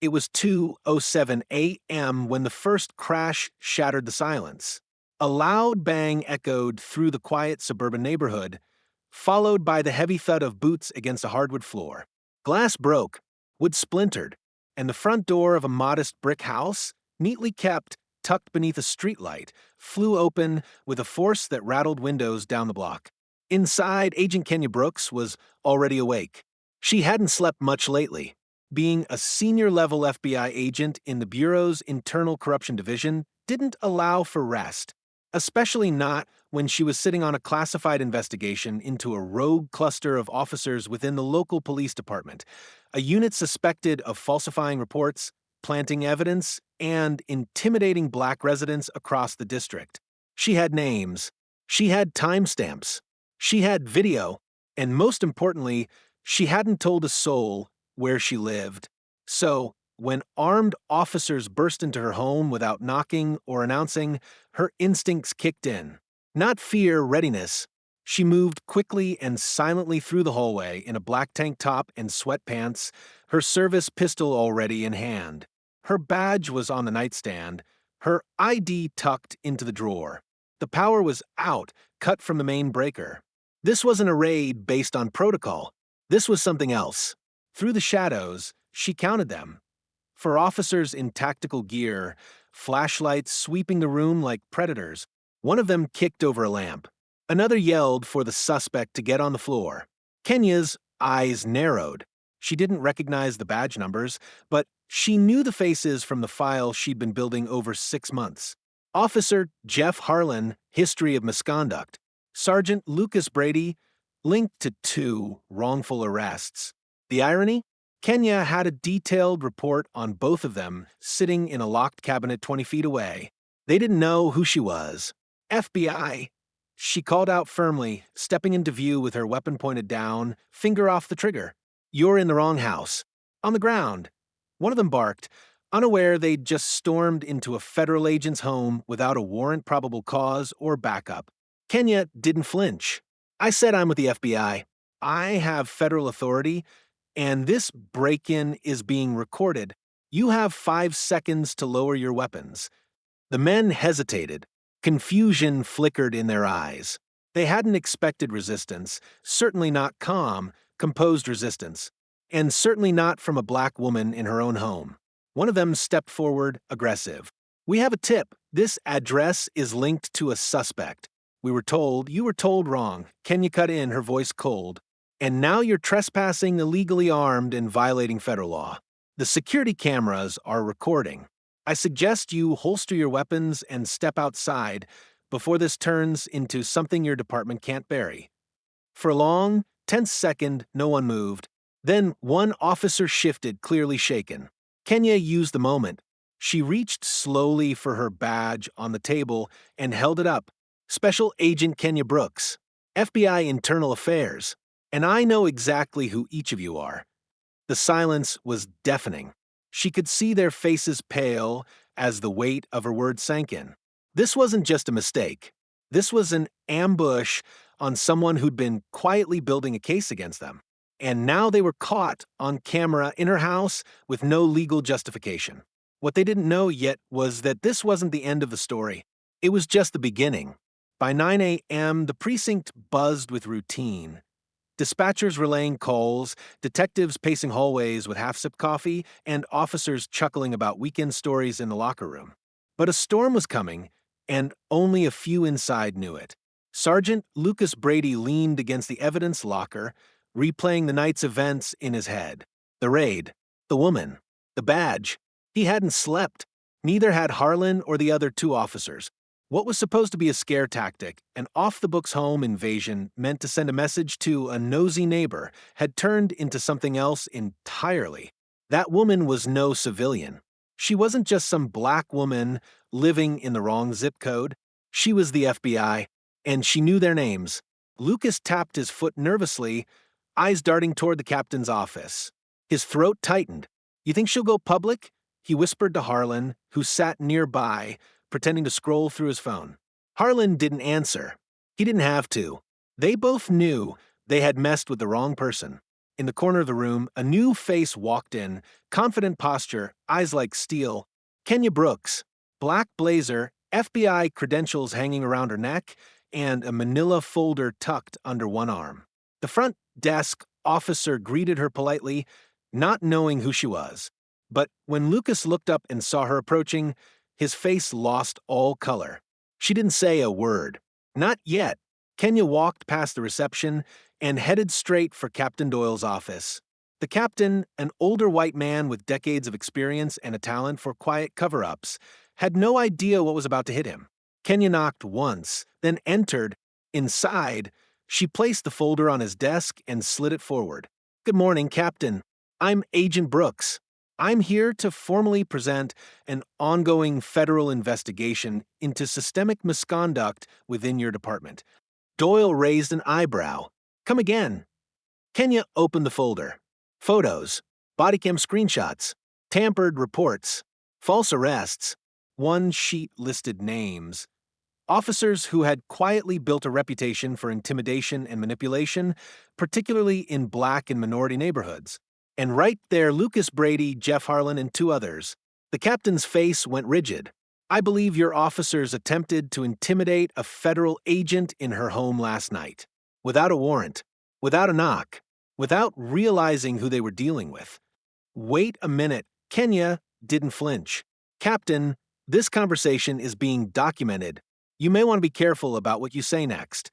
It was 2:07 a.m. when the first crash shattered the silence. A loud bang echoed through the quiet suburban neighborhood, followed by the heavy thud of boots against a hardwood floor. Glass broke, wood splintered, and the front door of a modest brick house, neatly kept, tucked beneath a streetlight, flew open with a force that rattled windows down the block. Inside, Agent Kenya Brooks was already awake. She hadn't slept much lately. Being a senior-level FBI agent in the Bureau's Internal Corruption Division didn't allow for rest, especially not when she was sitting on a classified investigation into a rogue cluster of officers within the local police department, a unit suspected of falsifying reports, planting evidence, and intimidating black residents across the district. She had names. She had timestamps. She had video. And most importantly, she hadn't told a soul where she lived. So, when armed officers burst into her home without knocking or announcing, her instincts kicked in. Not fear, readiness. She moved quickly and silently through the hallway in a black tank top and sweatpants, her service pistol already in hand. Her badge was on the nightstand, her ID tucked into the drawer. The power was out, cut from the main breaker. This wasn't a raid based on protocol. This was something else. Through the shadows, she counted them. For officers in tactical gear, flashlights sweeping the room like predators, one of them kicked over a lamp. Another yelled for the suspect to get on the floor. Kenya's eyes narrowed. She didn't recognize the badge numbers, but she knew the faces from the file she'd been building over 6 months. Officer Jeff Harlan, history of misconduct. Sergeant Lucas Brady, linked to 2 wrongful arrests. The irony? Kenya had a detailed report on both of them sitting in a locked cabinet 20 feet away. They didn't know who she was. FBI. She called out firmly, stepping into view with her weapon pointed down, finger off the trigger. You're in the wrong house. On the ground. One of them barked, unaware they'd just stormed into a federal agent's home without a warrant, probable cause, or backup. Kenya didn't flinch. I said I'm with the FBI. I have federal authority, and this break-in is being recorded. You have 5 seconds to lower your weapons. The men hesitated. Confusion flickered in their eyes. They hadn't expected resistance, certainly not calm, composed resistance, and certainly not from a black woman in her own home. One of them stepped forward, aggressive. We have a tip. This address is linked to a suspect. You were told wrong. Kenya cut in, her voice cold. And now you're trespassing illegally armed and violating federal law. The security cameras are recording. I suggest you holster your weapons and step outside before this turns into something your department can't bury. For a long, tense second, no one moved. Then one officer shifted, clearly shaken. Kenya used the moment. She reached slowly for her badge on the table and held it up. Special Agent Kenya Brooks, FBI Internal Affairs. And I know exactly who each of you are. The silence was deafening. She could see their faces pale as the weight of her words sank in. This wasn't just a mistake. This was an ambush on someone who'd been quietly building a case against them. And now they were caught on camera in her house with no legal justification. What they didn't know yet was that this wasn't the end of the story. It was just the beginning. By 9 a.m., the precinct buzzed with routine. Dispatchers relaying calls, detectives pacing hallways with half-sipped coffee, and officers chuckling about weekend stories in the locker room. But a storm was coming, and only a few inside knew it. Sergeant Lucas Brady leaned against the evidence locker, replaying the night's events in his head. The raid, the woman, the badge. He hadn't slept. Neither had Harlan or the other 2 officers. What was supposed to be a scare tactic, an off-the-books home invasion meant to send a message to a nosy neighbor, had turned into something else entirely. That woman was no civilian. She wasn't just some black woman living in the wrong zip code. She was the FBI, and she knew their names. Lucas tapped his foot nervously, eyes darting toward the captain's office. His throat tightened. You think she'll go public? He whispered to Harlan, who sat nearby, pretending to scroll through his phone. Harlan didn't answer. He didn't have to. They both knew they had messed with the wrong person. In the corner of the room, a new face walked in, confident posture, eyes like steel. Kenya Brooks, black blazer, FBI credentials hanging around her neck, and a manila folder tucked under one arm. The front desk officer greeted her politely, not knowing who she was. But when Lucas looked up and saw her approaching, his face lost all color. She didn't say a word. Not yet. Kenya walked past the reception and headed straight for Captain Doyle's office. The captain, an older white man with decades of experience and a talent for quiet cover-ups, had no idea what was about to hit him. Kenya knocked once, then entered. Inside, she placed the folder on his desk and slid it forward. "Good morning, Captain. I'm Agent Brooks. I'm here to formally present an ongoing federal investigation into systemic misconduct within your department." Doyle raised an eyebrow. "Come again." Kenya opened the folder. Photos, bodycam screenshots, tampered reports, false arrests. One sheet listed names. Officers who had quietly built a reputation for intimidation and manipulation, particularly in black and minority neighborhoods. And right there, Lucas Brady, Jeff Harlan, and two others. The captain's face went rigid. "I believe your officers attempted to intimidate a federal agent in her home last night. Without a warrant, without a knock, without realizing who they were dealing with." "Wait a minute." Kenya didn't flinch. "Captain, this conversation is being documented. You may want to be careful about what you say next."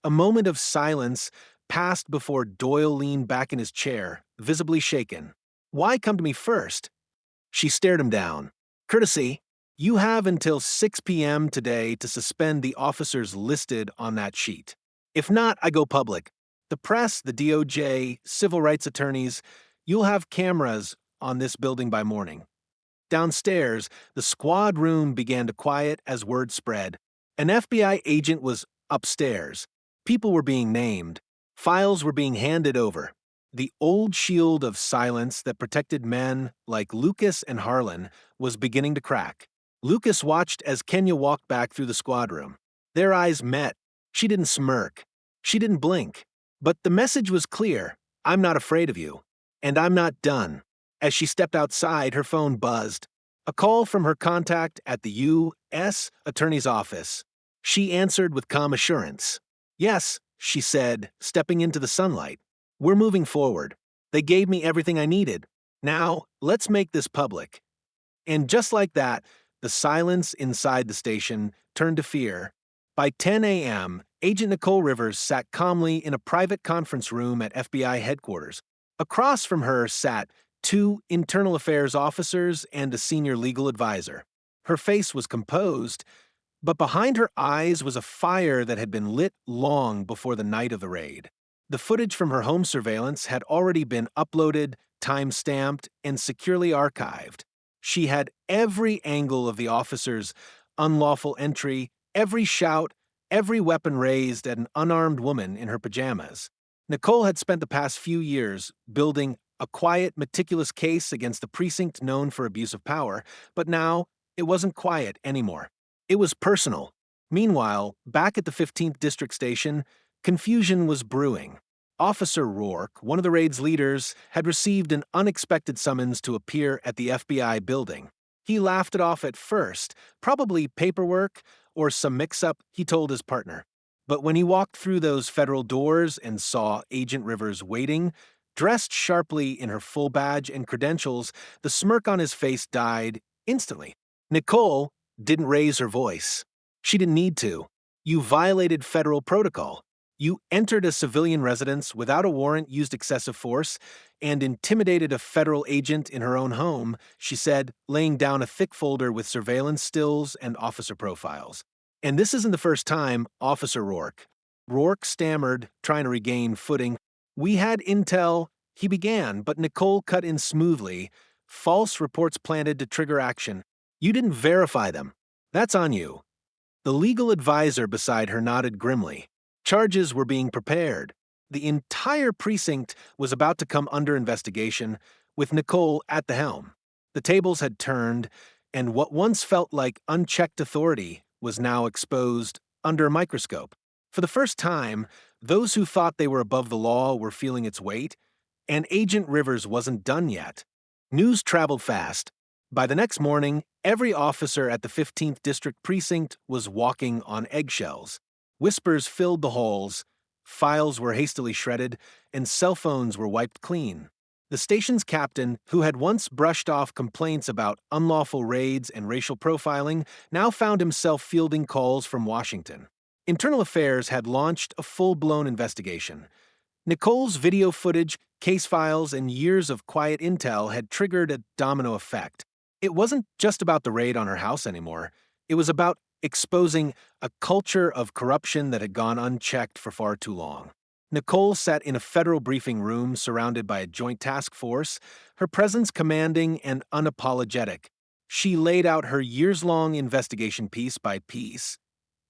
A moment of silence passed before Doyle leaned back in his chair, visibly shaken. "Why come to me first?" She stared him down. "Courtesy. You have until 6 p.m. today to suspend the officers listed on that sheet. If not, I go public. The press, the DOJ, civil rights attorneys, you'll have cameras on this building by morning." Downstairs, the squad room began to quiet as word spread. An FBI agent was upstairs. People were being named. Files were being handed over. The old shield of silence that protected men like Lucas and Harlan was beginning to crack. Lucas watched as Kenya walked back through the squad room. Their eyes met. She didn't smirk. She didn't blink. But the message was clear. "I'm not afraid of you. And I'm not done." As she stepped outside, her phone buzzed. A call from her contact at the U.S. Attorney's Office. She answered with calm assurance. "Yes," she said, stepping into the sunlight. "We're moving forward. They gave me everything I needed. Now, let's make this public." And just like that, the silence inside the station turned to fear. By 10 a.m., Agent Nicole Rivers sat calmly in a private conference room at FBI headquarters. Across from her sat two internal affairs officers and a senior legal advisor. Her face was composed, but behind her eyes was a fire that had been lit long before the night of the raid. The footage from her home surveillance had already been uploaded, time-stamped, and securely archived. She had every angle of the officer's unlawful entry, every shout, every weapon raised at an unarmed woman in her pajamas. Nicole had spent the past few years building a quiet, meticulous case against the precinct known for abuse of power, but now it wasn't quiet anymore. It was personal. Meanwhile, back at the 15th District Station, confusion was brewing. Officer Rourke, one of the raid's leaders, had received an unexpected summons to appear at the FBI building. He laughed it off at first, probably paperwork or some mix-up, he told his partner. But when he walked through those federal doors and saw Agent Rivers waiting, dressed sharply in her full badge and credentials, the smirk on his face died instantly. Nicole didn't raise her voice. She didn't need to. "You violated federal protocol. You entered a civilian residence without a warrant, used excessive force, and intimidated a federal agent in her own home," she said, laying down a thick folder with surveillance stills and officer profiles. "And this isn't the first time, Officer Rourke." Rourke stammered, trying to regain footing. "We had intel," he began, but Nicole cut in smoothly. "False reports planted to trigger action. You didn't verify them. That's on you." The legal advisor beside her nodded grimly. Charges were being prepared. The entire precinct was about to come under investigation, with Nicole at the helm. The tables had turned, and what once felt like unchecked authority was now exposed under a microscope. For the first time, those who thought they were above the law were feeling its weight. And Agent Rivers wasn't done yet. News traveled fast. By the next morning, every officer at the 15th District Precinct was walking on eggshells. Whispers filled the halls, files were hastily shredded, and cell phones were wiped clean. The station's captain, who had once brushed off complaints about unlawful raids and racial profiling, now found himself fielding calls from Washington. Internal Affairs had launched a full-blown investigation. Nicole's video footage, case files, and years of quiet intel had triggered a domino effect. It wasn't just about the raid on her house anymore. It was about exposing a culture of corruption that had gone unchecked for far too long. Nicole sat in a federal briefing room surrounded by a joint task force, her presence commanding and unapologetic. She laid out her years-long investigation piece by piece.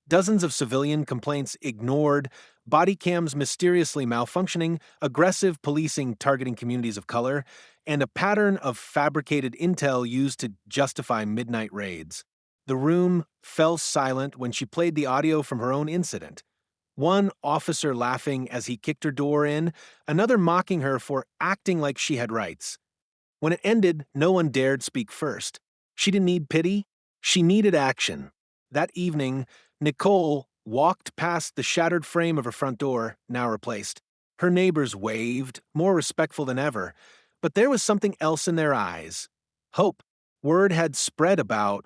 Dozens of civilian complaints ignored, body cams mysteriously malfunctioning, aggressive policing targeting communities of color, and a pattern of fabricated intel used to justify midnight raids. The room fell silent when she played the audio from her own incident. One officer laughing as he kicked her door in, another mocking her for acting like she had rights. When it ended, no one dared speak first. She didn't need pity, she needed action. That evening, Nicole walked past the shattered frame of her front door, now replaced. Her neighbors waved, more respectful than ever, but there was something else in their eyes. Hope. Word had spread about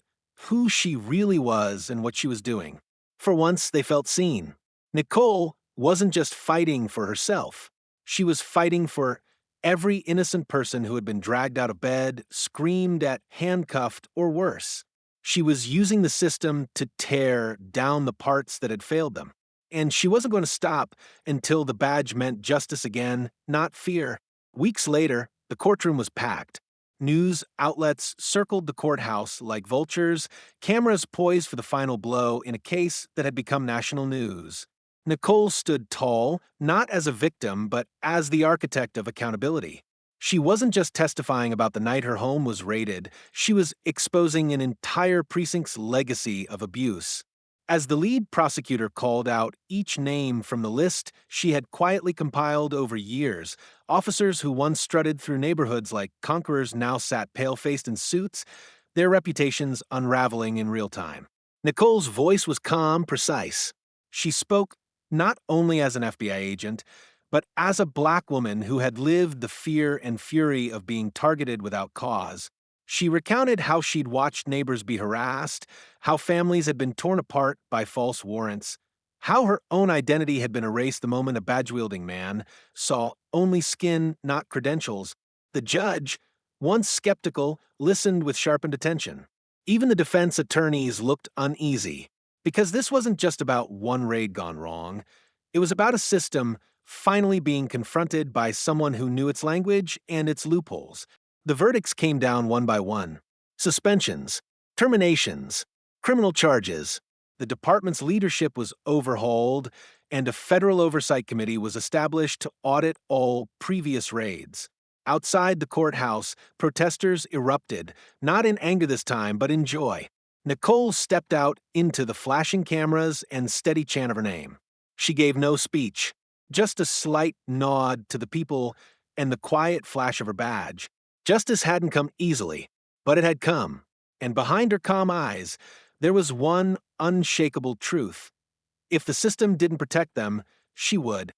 who she really was and what she was doing. For once, they felt seen. Nicole wasn't just fighting for herself. She was fighting for every innocent person who had been dragged out of bed, screamed at, handcuffed, or worse. She was using the system to tear down the parts that had failed them. And she wasn't going to stop until the badge meant justice again, not fear. Weeks later, the courtroom was packed. News outlets circled the courthouse like vultures, cameras poised for the final blow in a case that had become national news. Nicole stood tall, not as a victim, but as the architect of accountability. She wasn't just testifying about the night her home was raided, she was exposing an entire precinct's legacy of abuse. As the lead prosecutor called out each name from the list she had quietly compiled over years, officers who once strutted through neighborhoods like conquerors now sat pale-faced in suits, their reputations unraveling in real time. Nicole's voice was calm, precise. She spoke not only as an FBI agent, but as a black woman who had lived the fear and fury of being targeted without cause. She recounted how she'd watched neighbors be harassed, how families had been torn apart by false warrants, how her own identity had been erased the moment a badge-wielding man saw only skin, not credentials. The judge, once skeptical, listened with sharpened attention. Even the defense attorneys looked uneasy, because this wasn't just about one raid gone wrong. It was about a system finally being confronted by someone who knew its language and its loopholes. The verdicts came down one by one. Suspensions, terminations, criminal charges. The department's leadership was overhauled, and a federal oversight committee was established to audit all previous raids. Outside the courthouse, protesters erupted, not in anger this time, but in joy. Nicole stepped out into the flashing cameras and steady chant of her name. She gave no speech, just a slight nod to the people and the quiet flash of her badge. Justice hadn't come easily, but it had come, and behind her calm eyes, there was one unshakable truth. If the system didn't protect them, she would.